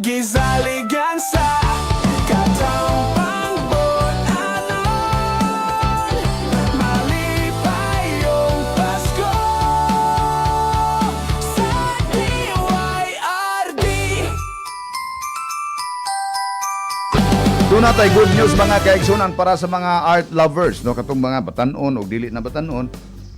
Gisaligan sa katampang Bulanon, malipayong Pasko sa DYRD. Doon natay good news mga kaigsunan para sa mga art lovers, no, katong mga batanon o dili na batanon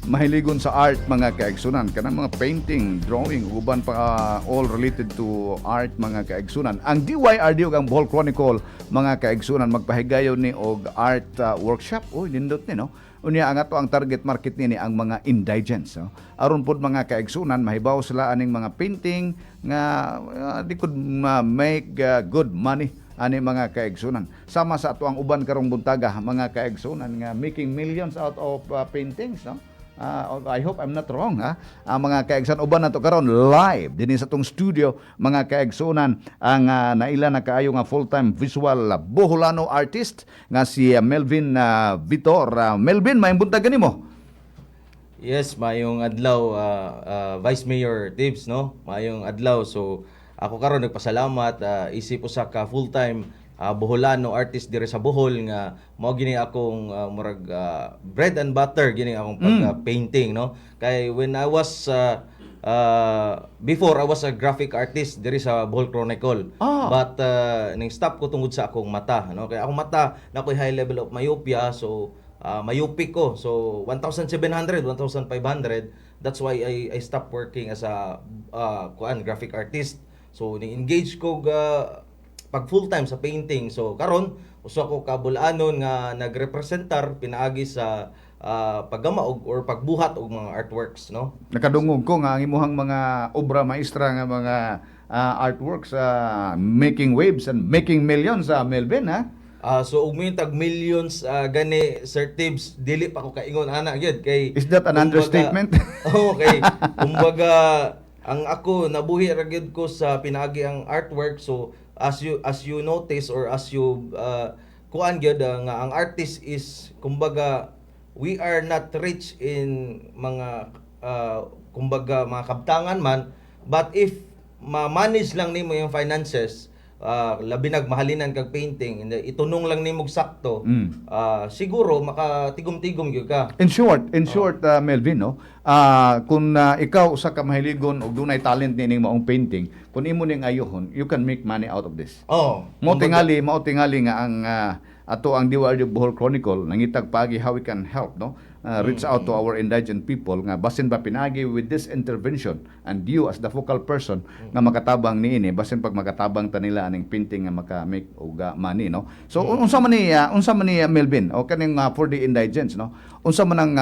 mahiligon sa art mga kaigsunan, kanang mga painting, drawing, uban pa all related to art mga kaigsunan. Ang DYRD ug ang Bohol Chronicle mga kaigsunan magpahigayon ni og art workshop. Oy, nindot ni no. Unya ang ato ang target market nini ang mga indigents, no? Aron pod mga kaigsunan mahibaw sila aning mga painting nga di could make good money ani mga kaigsunan. Sama sa ato ang uban karong buntaga mga kaigsunan nga making millions out of paintings, no? I hope I'm not wrong, ha. Ang mga kaigsunan uban nato karon live dinhi sa tong studio mga kaigsunan ang naila na kaayo nga full-time visual Boholano artist nga si Melvin Vitor. Melvin, may buntaga nimo. Yes, mayong adlaw Vice Mayor Tibbs, no? Mayong adlaw. So ako karon nagpasalamat isip usa ka full-time Boholano artist dire sa Bohol nga mao gini akong murag bread and butter gini akong painting, no? Kay when I was before I was a graphic artist dire sa Bohol Chronicle. But ning stop ko tungod sa akong mata, no? Kay akong mata nakoy high level of myopia, so myopia ko. So 1,700, 1,500. That's why I stopped working as a graphic artist. So ni-engage ko pag full time sa painting. So karon usa ko ka Bulanon nga nagrepresentar pinaagi sa paggama or pagbuhat og mga artworks, no? Nakadungog ko nga ang imuhang mga obra maestra nga mga artworks making waves and making millions, Melvin, ha? So ug tag millions gani Sir Tibbs, dili pa ko kaingon ana gyud kay Is that an understatement? Okay. Kumbaga ang ako nabuhi ra gyud ko sa pinaagi ang artwork. So as you notice or as you kuan gyud nga ang artist is kumbaga we are not rich in mga kumbaga mga kabtangan man, but if ma-manage lang nimo yung finances, labi nagmahalinan kag painting, itunong lang nimo sakto, siguro makatigom-tigom gyud ka. In short, Melvin, no? Kung ikaw usa ka mahiligon og dunay talent nining maong painting, kung imo ning ayohon, you can make money out of this. Mao tingali nga ang ato ang DYRD Bohol Chronicle nangitag paagi how we can help, no? Reach out to our indigent people nga basin ba pinagi with this intervention and you as the focal person nga makatabang niini basin pag makatabang ta nila aning painting nga maka-make og money, no? So unsa man ni Melvin o kaning for the indigents, no? Unsa man ang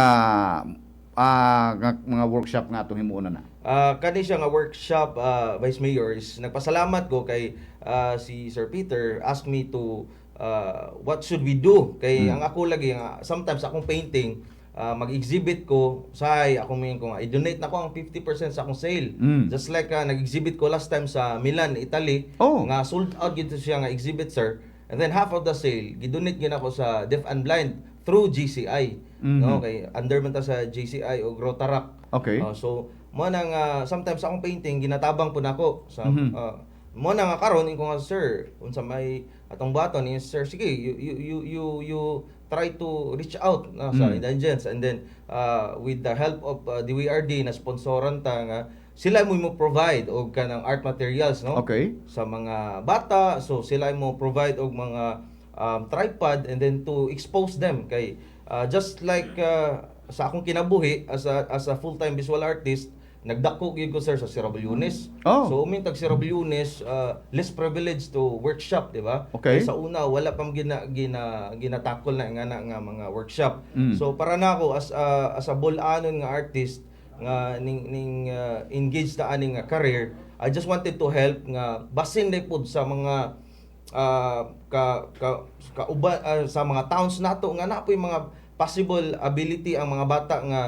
mga workshop nga atong himuon na? Kani siya nga workshop, Vice Mayor, is nagpasalamat ko kay si Sir Peter asked me to what should we do kay ang ako lagi nga sometimes akong painting mag-exhibit ko say akong main ko nga i-donate na ko ang 50% sa akong sale. Just like nag-exhibit ko last time sa Milan, Italy, nga sold out gito siya nga exhibit, sir, and then half of the sale gi-donate gyud ako sa Deaf and Blind through GCI. No, kay under man ta sa GCI o Grotarak. Okay. So mo nang sometimes akong painting ginatabang po nako sa mo na nga karon ko nga, sir, unsa may atong baton is, sir, sige, you try to reach out sa indigents, and then with the help of DYRD na sponsoran ta nga sila mo provide og kanang art materials, no? Okay. Sa mga bata, so sila mo provide og mga tripod and then to expose them kay just like sa akong kinabuhi as a full-time visual artist, nagdako gyud ko, sir, sa Sirabalyones. So umintag Sirabalyones, less privileged to workshop, di ba? Okay. Sa una wala pang ginatakol na nga mga workshop. So para nako as a Bulanon nga artist nga ning engaged na aning career, I just wanted to help nga basin na pud sa mga sa mga towns nato nga napoy mga possible ability ang mga bata nga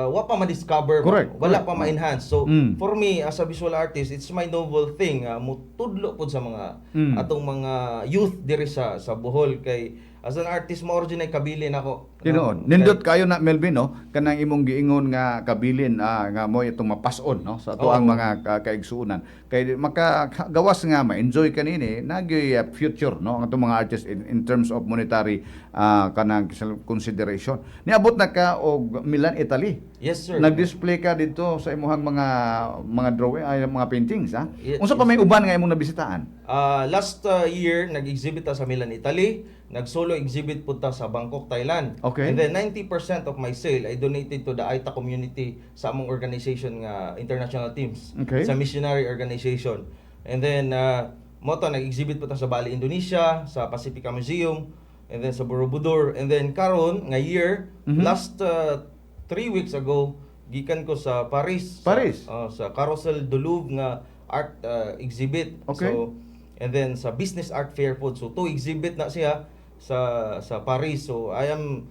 wa pa ma-discover, wala pa ma-enhance. So for me as a visual artist, it's my noble thing mutudlo pud sa mga atong mga youth diri sa Bohol kay as an artist mo original kabilin ako Tinuod. No? Nindot kayo na Melvin no kanang imong giingon nga kabilin nga mo itong mapason no sa ato ang Oo. mga kaigsuonan. Kay makagawas nga ma-enjoy kanini nagyoy future no ang atong mga artists in terms of monetary kanang consideration. Niabot na ka og Milan, Italy. Yes, sir. Nag-display ka dito sa imuhang mga drawing ay mga paintings ha. Ye- Unsa pa yes, may sir. uban nga imong nabisitaan? Last year, nag-exhibit ta sa Milan, Italy. Nag-solo exhibit po ta sa Bangkok, Thailand. Okay. And then 90% of my sale I donated to the Aita community sa among organization nga international teams. Okay. Sa missionary organization. And then mo to nag-exhibit po ta sa Bali, Indonesia, sa Pacifica Museum, and then sa Borobudur. And then karon nga year, Mhm. last 3 weeks ago, gikan ko sa Paris. Paris? Sa Carousel du Louvre nga art exhibit. Okay. So, and then sa Business Art Fair po. So, 2 exhibit na siya sa Paris. So, I am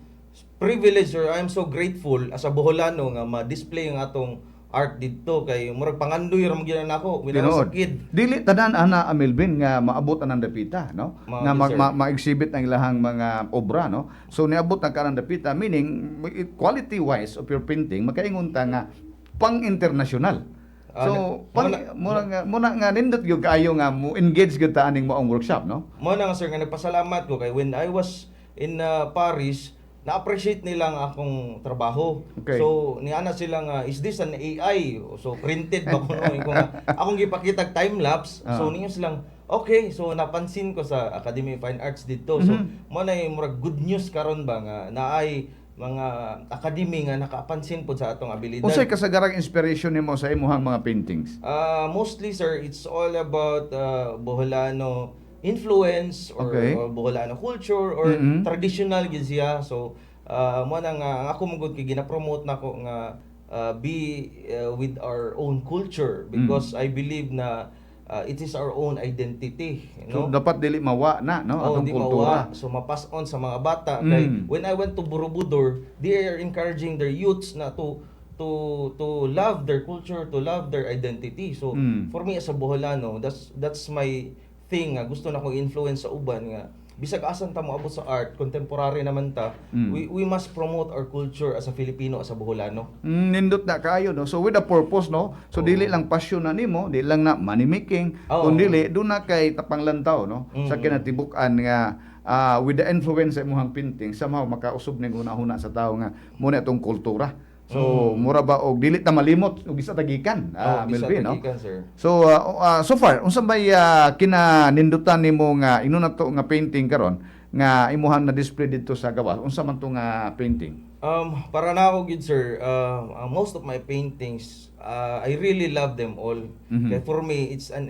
privileged or I am so grateful as a Boholano nga ma-display ang atong art dito kay murag pangandoy ra gyud nako when I was a Tinuod. kid. Dili tanan ana Melvin nga maabot ang dapita no nga Sir. ma-exhibit ang ilahang mga obra no so niabot na kanang dapita meaning quality wise of your painting makaingon ta nga pang international. So muna nga nindot gyud kaayo nga mo engage gyud ta aning moong workshop no. Mo na nga sir nga nagpasalamat ko kay when I was in Paris na-appreciate nila ang akong trabaho. Okay. So, niana sila nga, is this an AI? So, printed ba ko? No? Akong gipakita time-lapse. So, ninyo silang, okay. So, napansin ko sa Academy of Fine Arts dito. So, mo na yung murag good news karon ba nga, naay mga academy nga nakapansin po sa atong abilidad. Unsay kasagarang inspiration nimo sa imuhang mga paintings? Mostly, sir, it's all about Boholano influence or, Okay. or Boholano culture or Mhm. traditional gid siya. So mo na nga ang ako magud kay gina-promote nako nga be with our own culture because I believe na it is our own identity, you So know. dapat dili mawa na no atong Di kultura. mawa. So mapass on sa mga bata kay when I went to Borobudur, they are encouraging their youths na to love their culture, to love their identity. So for me as a Boholano, that's my thing nga gusto na ko influence sa uban nga bisag asan ta moabot sa art, contemporary naman ta, we must promote our culture as a Filipino, as a Boholano. Nindot na kayo no. So with a purpose no. So dili lang passion na nimo, dili lang na money making, Oo. kundi do na kay tapanglantaw no. Sa kinatibuk-an nga with the influence sa imong painting somehow makausab ning hunahuna sa tawo nga muna itong kultura. So mura ba og dili ta malimot og isa tagikan, Melvin no. Tagikan, sir. So so far unsa bay kinanindutan nimo nga ino na to nga painting karon nga imuhang na display dito sa gawas? Unsa man to nga painting? Para na ako gid sir, most of my paintings, I really love them all. Kaya for me, it's an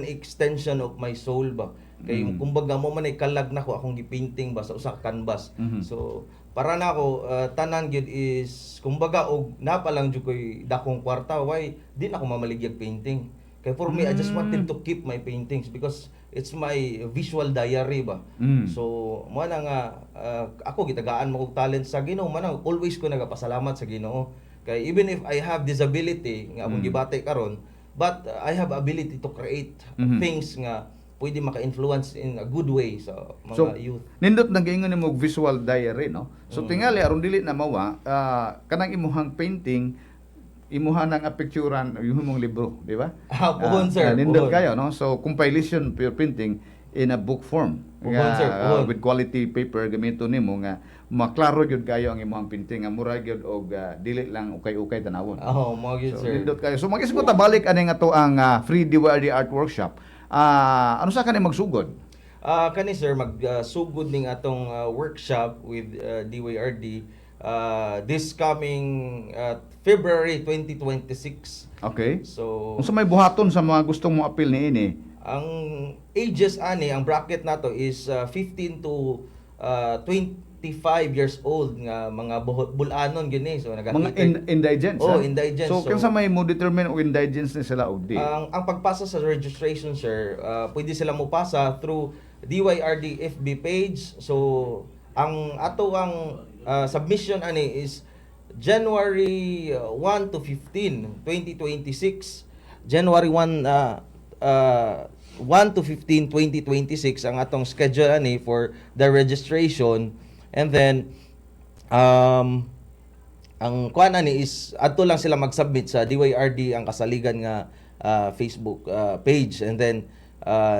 extension of my soul ba. Kay kumbaga mo man ay kalag na ko akong gipainting ba sa usa ka canvas. So para na ako tanan gyud is kumbaga og napalang jud koy dakong kwarta why di na ako mamaligyag painting. Kay for me I just wanted to keep my paintings because it's my visual diary ba. So mo na nga ako gitagaan mo og talent sa Ginoo man always ko nagapasalamat sa Ginoo. Kay even if I have disability nga akong gibati karon but I have ability to create things nga pwede maka-influence in a good way sa mga youth. Nindot nang giingon nimo og visual diary no. So tingali aron dili na mawa kanang imuhang painting imuha nang apekturan yung imong libro, di ba? Puhon, sir. Nindot Puhon. kayo no. So compilation for printing in a book form. Puhon, sir. Puhon. With quality paper gamito nimo nga maklaro gyud kayo ang imong painting nga mura gyud og dili lang ukay-ukay tanawon. Mo gyud, So sir. nindot kayo. So mag-isip ta balik ani nga to ang free DYRD art workshop. Ano sa kanay magsugod? Kani sir magsugod ning atong workshop with DYRD this coming February 2026. Okay. So Unsa may buhaton sa mga gustong mo appeal niini? ang ages ani ang bracket nato is 15 to 25 years old nga mga bulanon gini so Mga nagakita indigents. Oh, ha? indigents. So, kinsa may mo determine og indigents ni sila og di? ang pagpasa sa registration sir pwede sila mo pasa through DYRD FB page. So ang ato ang submission ani is January 1 to 15 2026. January 1 1 to 15 2026 ang atong schedule ani for the registration. And then Ang kuan ani is adto lang sila mag-submit sa DYRD ang kasaligan nga Facebook page, and then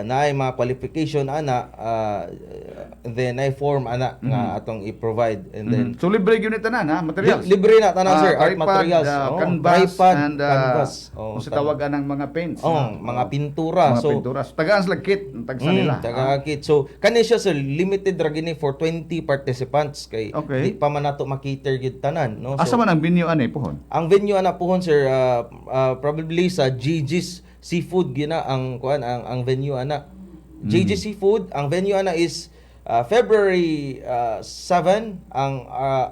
naay mga qualification ana, and then naay form ana nga atong i-provide, and then So libre gyud ni tanan ha, materials. libre na tanan sir, art tripod, materials, canvas, tripod, and canvas. kung sa tawagan ng mga paints. mga pintura. Mga So pintura. Tagaan sila kit, tagsa nila. Taga-kit. So, kani siya sir, limited ra gini for 20 participants kay Okay. di pa man nato makiter gid tanan, no? Asa man ang venue ani pohon? Ang venue ana pohon sir, probably sa Gigi's Seafood gina ang kuan ang venue ana. Gigi's Seafood, ang venue ana is February 7 ang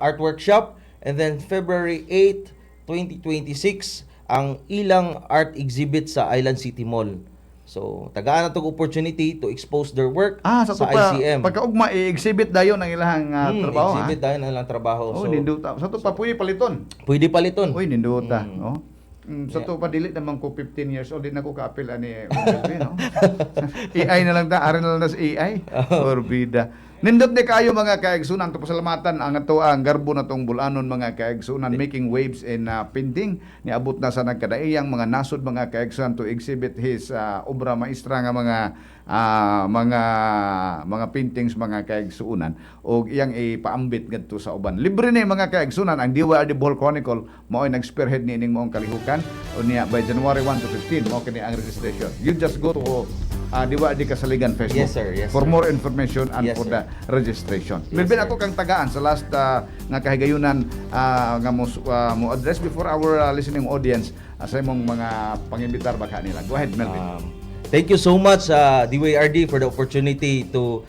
art workshop, and then February 8, 2026 ang ilang art exhibit sa Island City Mall. So, tagaan na tong opportunity to expose their work Sa to pa, ICM. pagkaugma i-exhibit dayon ang ilahang trabaho Exhibit dahil na lang trabaho. Oh, So, ninduta. Sa to pa puyi paliton. pwede paliton. Uy, ninduta, oh. Sa to pa dili naman ko 15 years old, di na ko kaapil ani Melvin, no? AI na lang ta, aral na lang na sa AI. Orbida. Nindot ni kayo mga kaigsunan, to pasalamatan ang ato ang garbo na tong bulanon mga kaigsunan, making waves in painting. Niabot na sa nagkadaiyang mga nasod mga kaigsunan to exhibit his obra maestra nga mga paintings mga kaigsunan, og iyang ipaambit ngadto sa uban. Libre ni mga kaigsunan ang DYRD Bohol Chronicle mao ay nag-spearhead ni ining moong kalihukan, unya by January 1 to 15 mao kini ang registration. You just go to DYRD Kasaligan Facebook Yes, sir. Yes, for sir. more information and Yes, for sir. the registration. Yes, Melvin, sir. ako kang tagaan sa last nga kahigayunan nga mo address before our listening audience sa imong mga pangimbitar baka nila. Go ahead, Melvin. Thank you so much DYRD for the opportunity to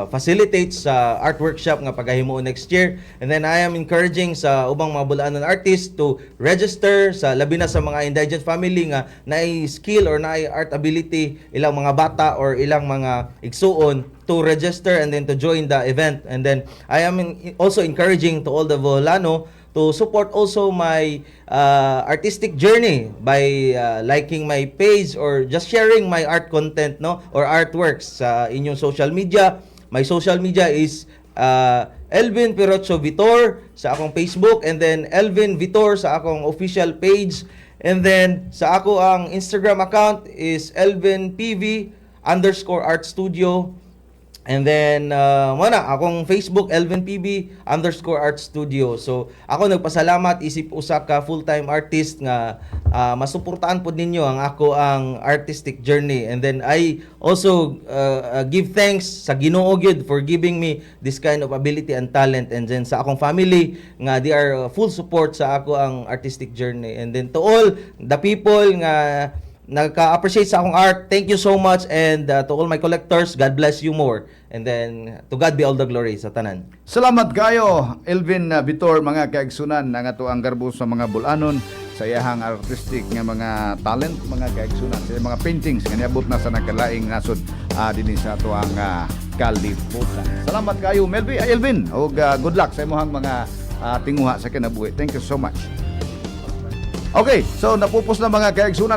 facilitate sa art workshop nga pagahimo next year. And then I am encouraging sa ubang mga bulaanan artists to register, sa labi na sa mga indigent family nga naay skill or naay art ability, ilang mga bata or ilang mga igsuon, to register and then to join the event. And then I am also encouraging to all the Boholano to support also my artistic journey by liking my page or just sharing my art content, no, or artworks sa inyong social media. My social media is Elvin Pirocho Vitor sa akong Facebook, and then Elvin Vitor sa akong official page, and then sa ako ang Instagram account is ElvinPV_Art Studio. And then, akong Facebook, ElvinPB_Art Studio. So, ako nagpasalamat, isip usa ka full-time artist nga masuportaan po ninyo ang ako ang artistic journey. And then, I also give thanks sa Ginoo gyud for giving me this kind of ability and talent. And then, sa akong family, nga they are full support sa ako ang artistic journey. And then, to all the people nga nagka-appreciate sa akong art, thank you so much, and to all my collectors, God bless you more, and then to God be all the glory sa tanan. Salamat kayo, Elvin Vitor, mga kaigsunan, ang ato ang garbo sa mga bulanon, sa iyahang artistic nga mga talent, mga kaigsunan, sa iyang mga paintings, nga niabot na sa nagkalaing nasod din sa ato ang kalibutan. Salamat kayo, Elvin, o good luck sa imong mga tinguha sa kinabuhi. Thank you so much. Okay, so napupos na mga kaigsunan